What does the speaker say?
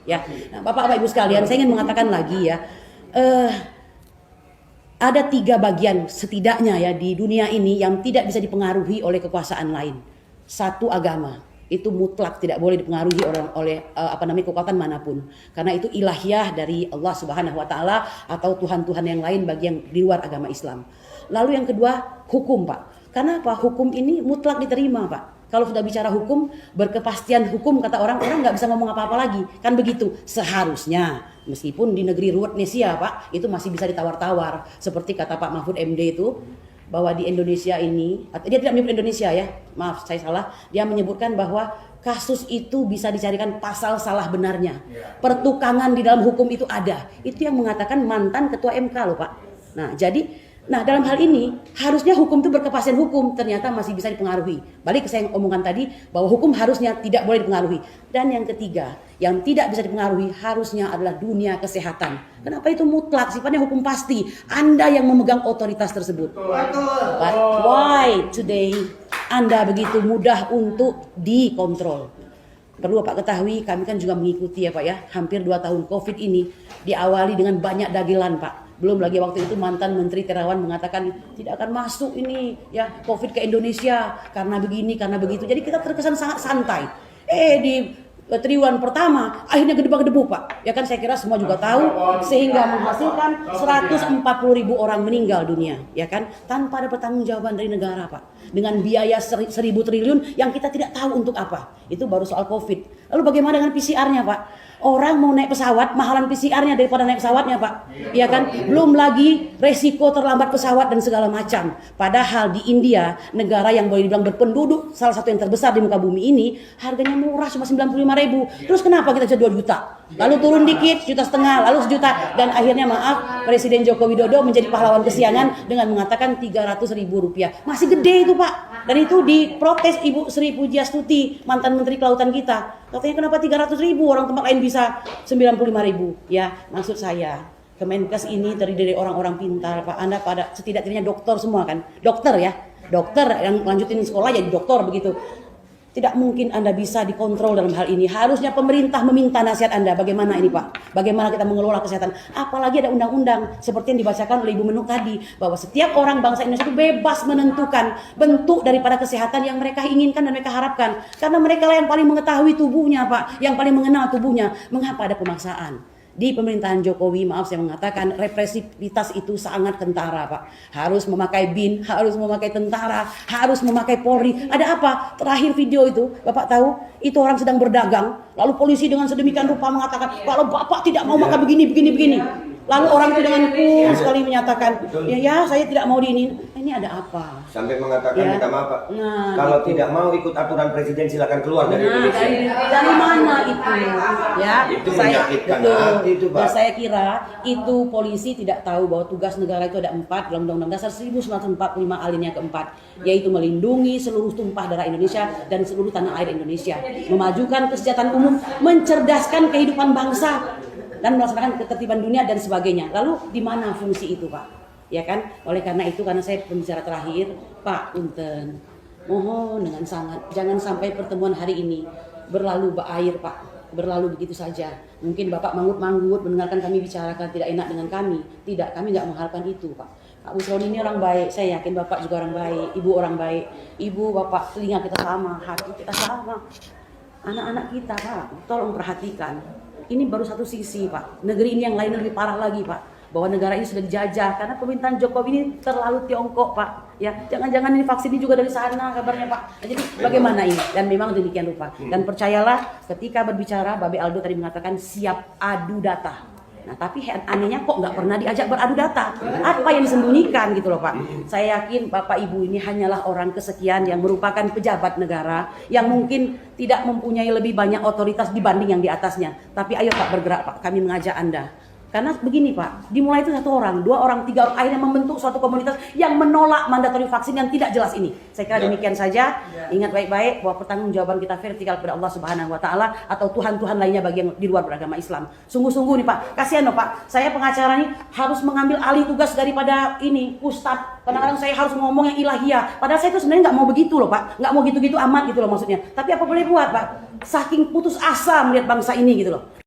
ya. Nah, Bapak Ibu sekalian, saya ingin mengatakan lagi ya, ada 3 bagian setidaknya ya di dunia ini yang tidak bisa dipengaruhi oleh kekuasaan lain. 1, agama. Itu mutlak tidak boleh dipengaruhi oleh kekuatan manapun, karena itu ilahiyah dari Allah Subhanahu wa taala atau tuhan-tuhan yang lain bagi yang di luar agama Islam. Lalu yang kedua, hukum, Pak. Karena apa? Hukum ini mutlak diterima, Pak. Kalau sudah bicara hukum, berkepastian hukum, kata orang nggak bisa ngomong apa-apa lagi, kan begitu seharusnya. Meskipun di negeri Ruwetnesia, Pak, itu masih bisa ditawar-tawar, seperti kata Pak Mahfud MD itu, bahwa di Indonesia ini, dia tidak menyebut Indonesia ya, maaf saya salah, dia menyebutkan bahwa kasus itu bisa dicarikan pasal salah benarnya. Pertukangan di dalam hukum itu ada. Itu yang mengatakan mantan ketua MK loh, Pak. Nah, dalam hal ini harusnya hukum itu berkepastian hukum, ternyata masih bisa dipengaruhi. Balik ke saya omongkan tadi bahwa hukum harusnya tidak boleh dipengaruhi. Dan yang ketiga, yang tidak bisa dipengaruhi harusnya adalah dunia kesehatan. Kenapa itu mutlak? Sifatnya hukum pasti. Anda yang memegang otoritas tersebut. But why today Anda begitu mudah untuk dikontrol? Perlu Pak ketahui, kami kan juga mengikuti ya Pak ya, hampir 2 tahun COVID ini diawali dengan banyak dagelan Pak. Belum lagi waktu itu mantan Menteri Terawan mengatakan tidak akan masuk ini ya COVID ke Indonesia karena begini, karena begitu. Jadi kita terkesan sangat santai. Di triwulan pertama akhirnya gedebak-gedebu Pak. Ya kan saya kira semua juga tahu, sehingga menghasilkan 140.000 orang meninggal dunia, ya kan? Tanpa ada pertanggungjawaban dari negara Pak. Dengan biaya 1.000 triliun yang kita tidak tahu untuk apa. Itu baru soal COVID. Lalu bagaimana dengan PCR-nya Pak? Orang mau naik pesawat, mahalan PCR-nya daripada naik pesawatnya Pak. Ya kan? Belum lagi resiko terlambat pesawat dan segala macam. Padahal di India, negara yang boleh dibilang berpenduduk, salah satu yang terbesar di muka bumi ini, harganya murah cuma 95.000. Terus kenapa kita bisa 2 juta? Lalu turun dikit, 1,5 juta, lalu 1 juta. Dan akhirnya maaf, Presiden Joko Widodo menjadi pahlawan kesiangan dengan mengatakan 300.000 rupiah. Masih gede itu Pak. Dan itu diprotes Ibu Sri Pujiastuti, mantan Menteri Kelautan kita. Katanya kenapa 300.000, orang tempat lain bisa 95.000. Ya, maksud saya, Kemenkes ini terdiri dari orang-orang pintar Pak. Anda pada setidak-tidaknya dokter semua kan? Dokter ya. Dokter yang lanjutin sekolah jadi dokter begitu. Tidak mungkin Anda bisa dikontrol dalam hal ini. Harusnya pemerintah meminta nasihat Anda. Bagaimana ini Pak? Bagaimana kita mengelola kesehatan? Apalagi ada undang-undang seperti yang dibacakan oleh Ibu Menuk tadi. Bahwa setiap orang bangsa Indonesia itu bebas menentukan bentuk daripada kesehatan yang mereka inginkan dan mereka harapkan. Karena mereka lah yang paling mengetahui tubuhnya Pak. Yang paling mengenal tubuhnya. Mengapa ada pemaksaan? Di pemerintahan Jokowi, maaf saya mengatakan, represivitas itu sangat kentara Pak. Harus memakai BIN, harus memakai tentara, harus memakai Polri. Ada apa? Terakhir video itu, Bapak tahu, itu orang sedang berdagang. Lalu polisi dengan sedemikian rupa mengatakan, kalau Bapak tidak mau maka begini. Lalu orang itu dengan cool sekali menyatakan, ya saya tidak mau diinin. Ini ada apa? Sampai mengatakan minta maaf Pak. Nah, kalau gitu. Tidak mau ikut aturan presiden silakan keluar dari Indonesia. Dari mana itu? Ya, itu menyakitkan hati itu Pak. Dan saya kira itu polisi tidak tahu bahwa tugas negara itu ada 4 dalam Undang-Undang Dasar 1945 alinea keempat, yaitu melindungi seluruh tumpah darah Indonesia dan seluruh tanah air Indonesia, memajukan kesejahteraan umum, mencerdaskan kehidupan bangsa, dan melaksanakan ketertiban dunia dan sebagainya. Lalu di mana fungsi itu Pak? Ya kan? Oleh karena itu, karena saya pembicara terakhir, Pak Punten, mohon dengan sangat jangan sampai pertemuan hari ini berlalu berair Pak, berlalu begitu saja. Mungkin Bapak manggut-manggut mendengarkan kami bicarakan tidak enak dengan kami. Tidak, kami nggak mengharapkan itu Pak. Pak Busroni ini orang baik, saya yakin Bapak juga orang baik, Ibu orang baik. Ibu, Bapak, telinga kita sama, hati kita sama. Anak-anak kita Pak, tolong perhatikan. Ini baru satu sisi Pak. Negeri ini yang lain lebih parah lagi Pak. Bahwa negara ini sudah dijajah karena pemerintahan Jokowi ini terlalu Tiongkok Pak. Ya, jangan-jangan ini vaksin ini juga dari sana kabarnya Pak. Jadi bagaimana ini? Dan memang demikian rupa. Dan percayalah, ketika berbicara, Babe Aldo tadi mengatakan siap adu data. Nah tapi anehnya kok nggak pernah diajak beradu data. Apa yang disembunyikan gitu loh Pak. Saya yakin Bapak Ibu ini hanyalah orang kesekian yang merupakan pejabat negara yang mungkin tidak mempunyai lebih banyak otoritas dibanding yang di atasnya. Tapi ayo Pak bergerak Pak, kami mengajak Anda. Karena begini Pak, dimulai itu 1 orang, 2 orang, 3 orang, akhirnya membentuk suatu komunitas yang menolak mandatori vaksin yang tidak jelas ini. Saya kira demikian saja. Ingat baik-baik bahwa pertanggungjawaban kita vertikal kepada Allah Subhanahu wa taala atau Tuhan-Tuhan lainnya bagi yang di luar beragama Islam. Sungguh-sungguh nih Pak, kasihan loh Pak. Saya pengacara nih harus mengambil alih tugas daripada ini Ustadz. Kadang-kadang saya harus ngomong yang ilahiyah. Padahal saya itu sebenarnya nggak mau begitu loh Pak. Nggak mau gitu-gitu amat gitu loh maksudnya. Tapi apa boleh buat Pak? Saking putus asa melihat bangsa ini gitu loh.